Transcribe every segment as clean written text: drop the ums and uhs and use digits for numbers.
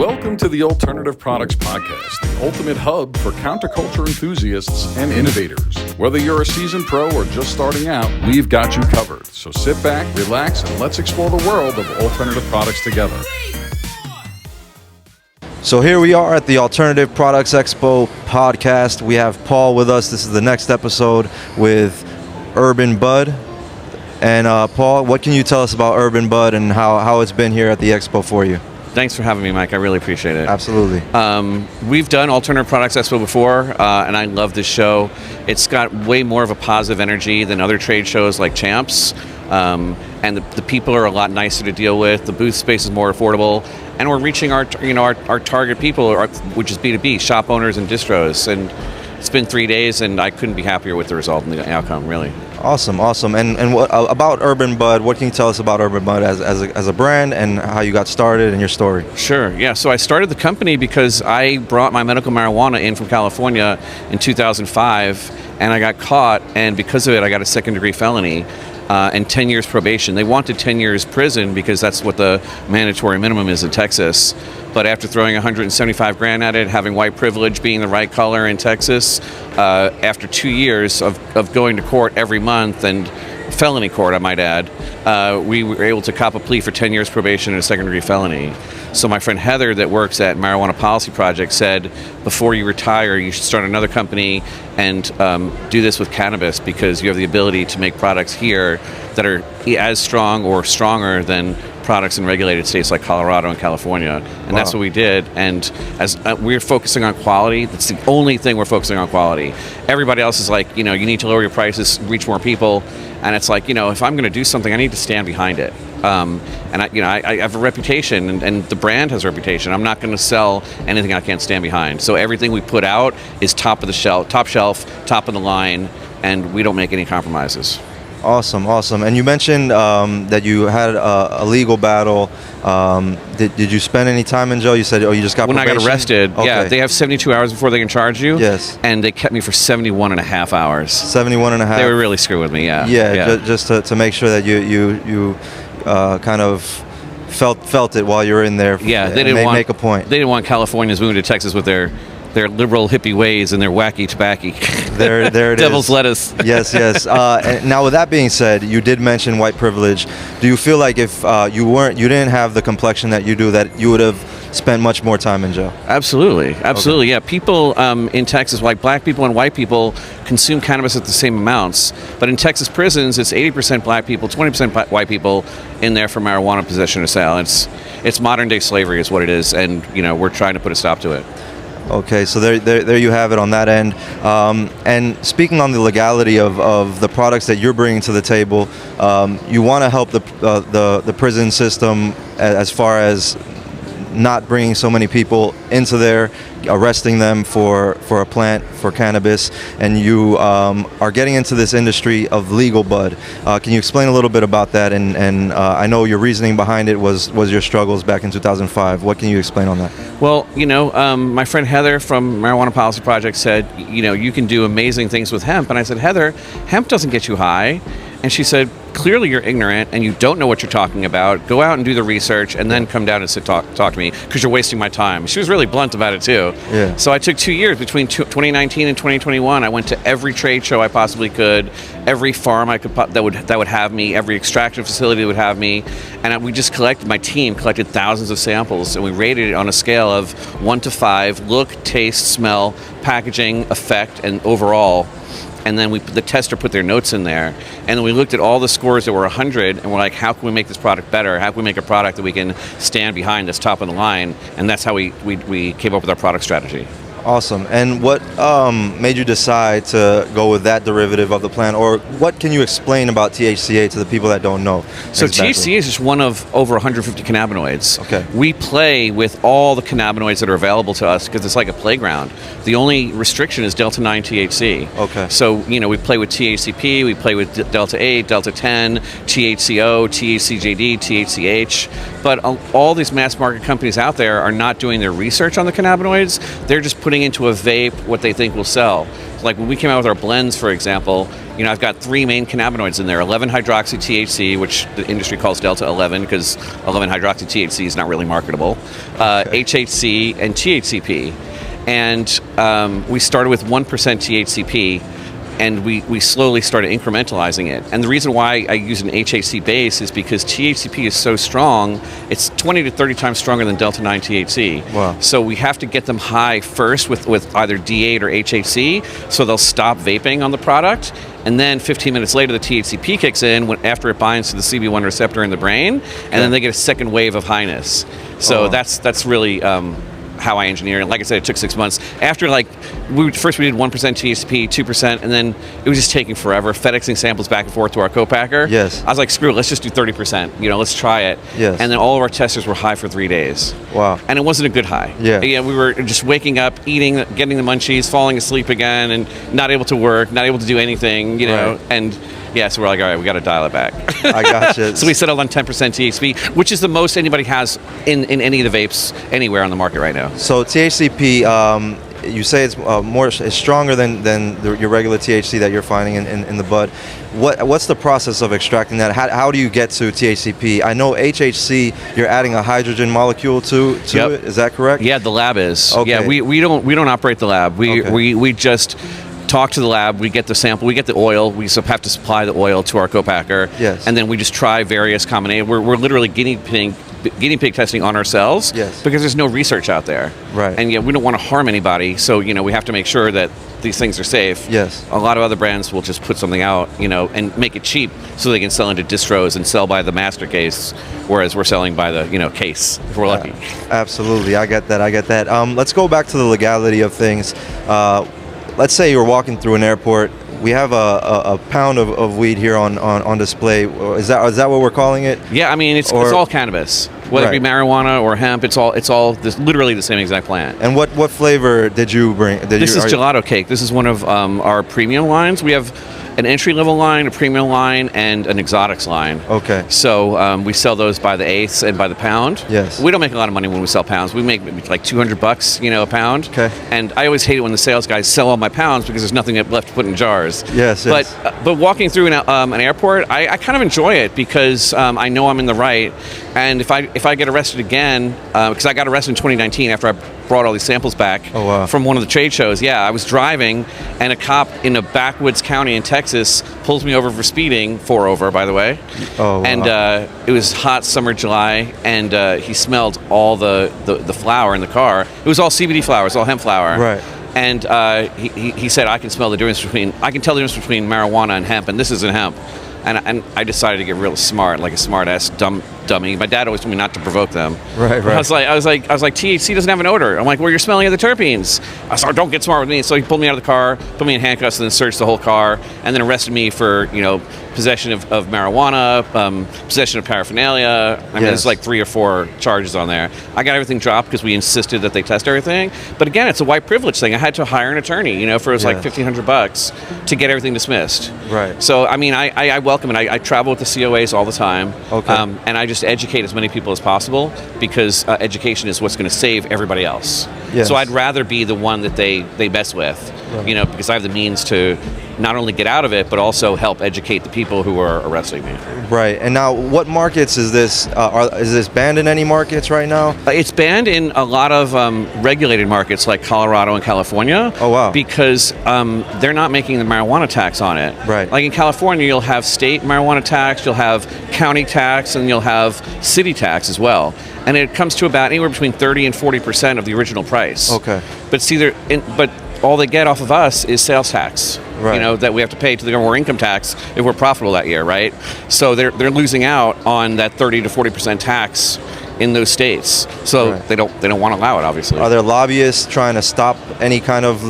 Welcome to the Alternative Products Podcast, the ultimate hub for counterculture enthusiasts and innovators. Whether you're a seasoned pro or just starting out, we've got you covered. So sit back, relax, and let's explore the world of alternative products together. So here we are at the Alternative Products Expo podcast. We have Paul with us. This is the next episode with Herban Bud. And Paul, what can you tell us about Herban Bud and how it's been here at the expo for you? Thanks for having me, Mike. I really appreciate it. Absolutely. We've done Alternative Products Expo before, and I love this show. It's got way more of a positive energy than other trade shows like Champs, and the people are a lot nicer to deal with. The booth space is more affordable, and we're reaching our target people, which is B2B, shop owners and distros. And it's been 3 days, and I couldn't be happier with the result and the outcome, really. Awesome. And what about Herban Bud? What can you tell us about Herban Bud as a brand and how you got started and your story? Sure. Yeah. So I started the company because I brought my medical marijuana in from California in 2005, and I got caught, and because of it, I got a second-degree felony and 10 years probation. They wanted 10 years prison because that's what the mandatory minimum is in Texas. But after throwing $175,000 at it, having white privilege being the right color in Texas, after 2 years of going to court every month, and felony court, I might add, we were able to cop a plea for 10 years probation and a second-degree felony. So my friend Heather that works at Marijuana Policy Project said, before you retire, you should start another company and do this with cannabis, because you have the ability to make products here that are as strong or stronger than products in regulated states like Colorado and California. And That's what we did. And as we're focusing on quality, that's the only thing we're focusing on, quality. Everybody else is like, you need to lower your prices, reach more people. And it's like, if I'm going to do something, I need to stand behind it. And I have a reputation, and the brand has a reputation. I'm not going to sell anything I can't stand behind. So everything we put out is top shelf, top of the line, and we don't make any compromises. Awesome. And you mentioned that you had a legal battle. Did you spend any time in jail? You said, you just got probation? When I got arrested, okay. Yeah, they have 72 hours before they can charge you. Yes. And they kept me for 71 and a half hours. 71 and a half? They were really screwing with me, yeah. Yeah. Just to make sure that you kind of felt it while you were in there. Yeah, they didn't make a point. They didn't want Californians moving to Texas with their liberal hippie ways and their wacky tobacco. There it Devil's is. lettuce. Yes. And now, with that being said, you did mention white privilege. Do you feel like if you didn't have the complexion that you do, that you would have spent much more time in jail? Absolutely. Okay. Yeah. People in Texas, like black people and white people, consume cannabis at the same amounts. But in Texas prisons, it's 80% black people, 20% white people in there for marijuana possession or sale. It's modern day slavery is what it is, and we're trying to put a stop to it. Okay, so there you have it on that end. And speaking on the legality of the products that you're bringing to the table, you want to help the prison system as far as not bringing so many people into there, arresting them for a plant, for cannabis, and you are getting into this industry of legal bud. Can you explain a little bit about that? And I know your reasoning behind it was your struggles back in 2005. What can you explain on that? Well, my friend Heather from Marijuana Policy Project said, you can do amazing things with hemp. And I said, Heather, hemp doesn't get you high. And she said, clearly you're ignorant and you don't know what you're talking about. Go out and do the research and then come down and talk to me, because you're wasting my time. She was really blunt about it too. Yeah. So I took 2 years between 2019 and 2021. I went to every trade show I possibly could, every farm I could that would have me, every extraction facility that would have me, and my team collected thousands of samples, and we rated it on a scale of 1 to 5: look, taste, smell, packaging, effect, and overall. And then the tester put their notes in there, and then we looked at all the scores that were 100, and we're like, how can we make this product better? How can we make a product that we can stand behind that's top of the line? And that's how we came up with our product strategy. Awesome. And what made you decide to go with that derivative of the plant, or what can you explain about THCA to the people that don't know? So exactly? THCA is just one of over 150 cannabinoids. Okay. We play with all the cannabinoids that are available to us because it's like a playground. The only restriction is Delta 9 THC. Okay. So, we play with THCP, we play with Delta 8, Delta 10, THCO, THCJD, THCH. But all these mass market companies out there are not doing their research on the cannabinoids. They're just putting into a vape what they think will sell. Like when we came out with our blends, for example, I've got 3 main cannabinoids in there: 11-hydroxy THC, which the industry calls Delta 11 because 11-hydroxy THC is not really marketable, HHC, and THCP. And we started with 1% THCP, and we slowly started incrementalizing it. And the reason why I use an HHC base is because THCP is so strong, it's 20 to 30 times stronger than Delta 9 THC. Wow. So we have to get them high first with either D8 or HHC, so they'll stop vaping on the product. And then 15 minutes later, the THCP kicks in after it binds to the CB1 receptor in the brain, and then they get a second wave of highness. So that's really how I engineer it. Like I said, it took 6 months. After we did 1% THCP, 2%, and then it was just taking forever, FedExing samples back and forth to our co-packer. Yes. I was like, screw it, let's just do 30%. Let's try it. Yes. And then all of our testers were high for 3 days. Wow. And it wasn't a good high. Yeah. Yeah, we were just waking up, eating, getting the munchies, falling asleep again, and not able to work, not able to do anything, Right. And yeah, so we're like, all right, we got to dial it back. I gotcha. So we settled on 10% THCP, which is the most anybody has in any of the vapes anywhere on the market right now. So THCP, you say it's stronger than your regular THC that you're finding in the bud. What's the process of extracting that? How do you get to THCP? I know HHC, you're adding a hydrogen molecule to Yep. it. Is that correct? Yeah, the lab is. Okay. Yeah, we don't operate the lab. We just talk to the lab, we get the sample, we get the oil, we have to supply the oil to our co-packer, Yes. and then we just try various combinations. We're literally guinea pig testing on ourselves, Yes. because there's no research out there. Right. And we don't want to harm anybody, so we have to make sure that these things are safe. Yes. A lot of other brands will just put something out, and make it cheap so they can sell into distros and sell by the master case, whereas we're selling by the, case, if we're lucky. Absolutely, I get that. Let's go back to the legality of things. Let's say you're walking through an airport. We have a pound of weed here on display. Is that what we're calling it? Yeah, I mean it's all cannabis, whether it be marijuana or hemp. It's all literally the same exact plant. And what flavor did you bring? This is gelato cake. This is one of our premium lines. We have an entry-level line, a premium line, and an exotics line. Okay. So we sell those by the eighths and by the pound. Yes. We don't make a lot of money when we sell pounds. We make maybe like $200, a pound. Okay. And I always hate it when the sales guys sell all my pounds because there's nothing left to put in jars. Yes. But walking through an airport, I kind of enjoy it because I know I'm in the right. And if I get arrested again, because I got arrested in 2019 after I brought all these samples back from one of the trade shows. Yeah, I was driving, and a cop in a backwoods county in Texas pulls me over for speeding, 4 over, by the way. Oh, wow. And it was hot summer July, and he smelled all the flower in the car. It was all CBD flower, it's all hemp flower. Right. And he said, I can tell the difference between marijuana and hemp, and this isn't hemp. And I decided to get real smart, like a smart ass dummy. My dad always told me not to provoke them. Right. I was like, THC doesn't have an odor. I'm like, well, you're smelling of the terpenes. I was like, don't get smart with me. So he pulled me out of the car, put me in handcuffs, and then searched the whole car, and then arrested me for possession of marijuana, possession of paraphernalia. I mean, there's like 3 or 4 charges on there. I got everything dropped because we insisted that they test everything. But again, it's a white privilege thing. I had to hire an attorney, for it was like $1,500 to get everything dismissed. Right. So I mean, I welcome it. I travel with the COAs all the time. Okay. And I just educate as many people as possible because education is what's going to save everybody else. Yes. So I'd rather be the one that they mess with, because I have the means to not only get out of it, but also help educate the people who are arresting me. Right. And now, what markets is this? Is this banned in any markets right now? It's banned in a lot of regulated markets like Colorado and California. Oh, wow. Because they're not making the marijuana tax on it. Right. Like in California, you'll have state marijuana tax, you'll have county tax, and you'll have city tax as well. And it comes to about anywhere between 30 and 40% of the original price. Okay. But all they get off of us is sales tax. Right. That we have to pay to the government, or income tax if we're profitable that year, right? So they're losing out on that 30 to 40% tax in those states. So they don't want to allow it, obviously. Are there lobbyists trying to stop any kind of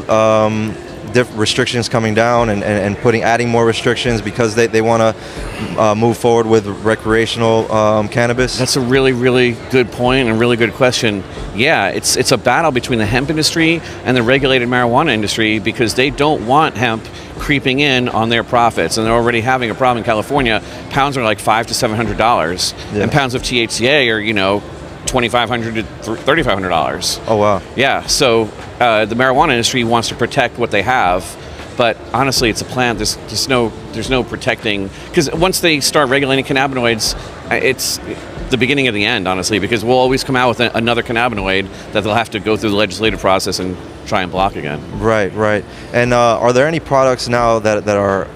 restrictions coming down and adding more restrictions because they want to move forward with recreational cannabis? That's a really, really good point and a really good question. Yeah, it's a battle between the hemp industry and the regulated marijuana industry because they don't want hemp creeping in on their profits, and they're already having a problem in California. Pounds are like $500 to $700, and pounds of THCA are $2,500 to $3,500. Oh wow! Yeah, so the marijuana industry wants to protect what they have But honestly, it's a plant. There's no protecting, because once they start regulating cannabinoids, it's the beginning of the end, honestly, because we'll always come out with another cannabinoid that they'll have to go through the legislative process and try and block again. Right. And are there any products now that are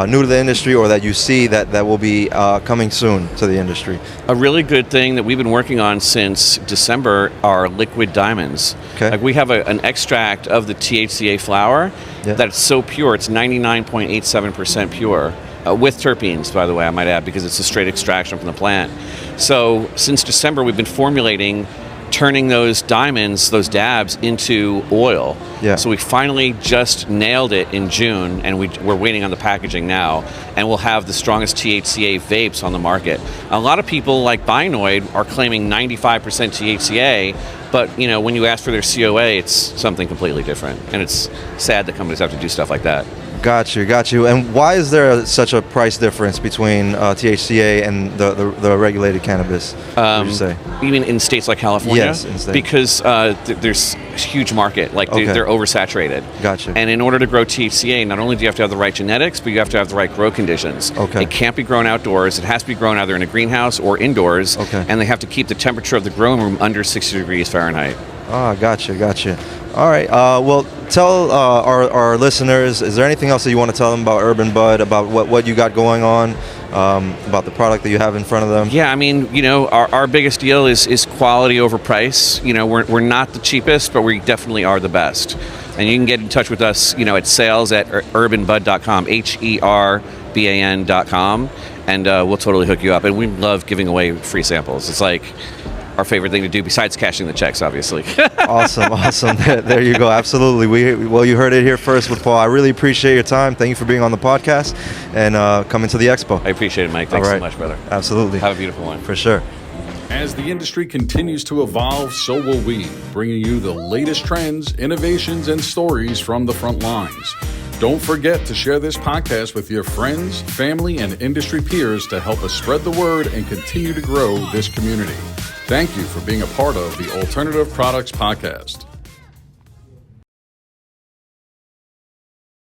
new to the industry, or that you see that will be coming soon to the industry? A really good thing that we've been working on since December are liquid diamonds. Okay. Like, we have an extract of the THCA flower that's so pure, it's 99.87% pure. With terpenes, by the way, I might add, because it's a straight extraction from the plant. So since December, we've been formulating, turning those diamonds, those dabs, into oil. Yeah. So we finally just nailed it in June, and we're waiting on the packaging now, and we'll have the strongest THCA vapes on the market. A lot of people, like Binoid, are claiming 95% THCA, but when you ask for their COA, it's something completely different, and it's sad that companies have to do stuff like that. Got you. And why is there such a price difference between THCA and the regulated cannabis, would you say? Even in states like California? Yes, in states. Because there's a huge market. Like, they're oversaturated. Gotcha. And in order to grow THCA, not only do you have to have the right genetics, but you have to have the right grow conditions. Okay. It can't be grown outdoors. It has to be grown either in a greenhouse or indoors. Okay. And they have to keep the temperature of the growing room under 60 degrees Fahrenheit. Gotcha. All right. Well, tell our listeners, is there anything else that you want to tell them about Herban Bud, about what you got going on, about the product that you have in front of them? Yeah, I mean, our biggest deal is quality over price. We're not the cheapest, but we definitely are the best. And you can get in touch with us, at sales@herbanbud.com, HERBAN.com, and we'll totally hook you up. And we love giving away free samples. It's like our favorite thing to do, besides cashing the checks, obviously. Awesome. There you go. Absolutely. Well, you heard it here first with Paul. I really appreciate your time. Thank you for being on the podcast and coming to the expo. I appreciate it, Mike. Thanks so much, brother. Absolutely. Have a beautiful one. For sure. As the industry continues to evolve, so will we, bringing you the latest trends, innovations, and stories from the front lines. Don't forget to share this podcast with your friends, family, and industry peers to help us spread the word and continue to grow this community. Thank you for being a part of the Alternative Products Podcast.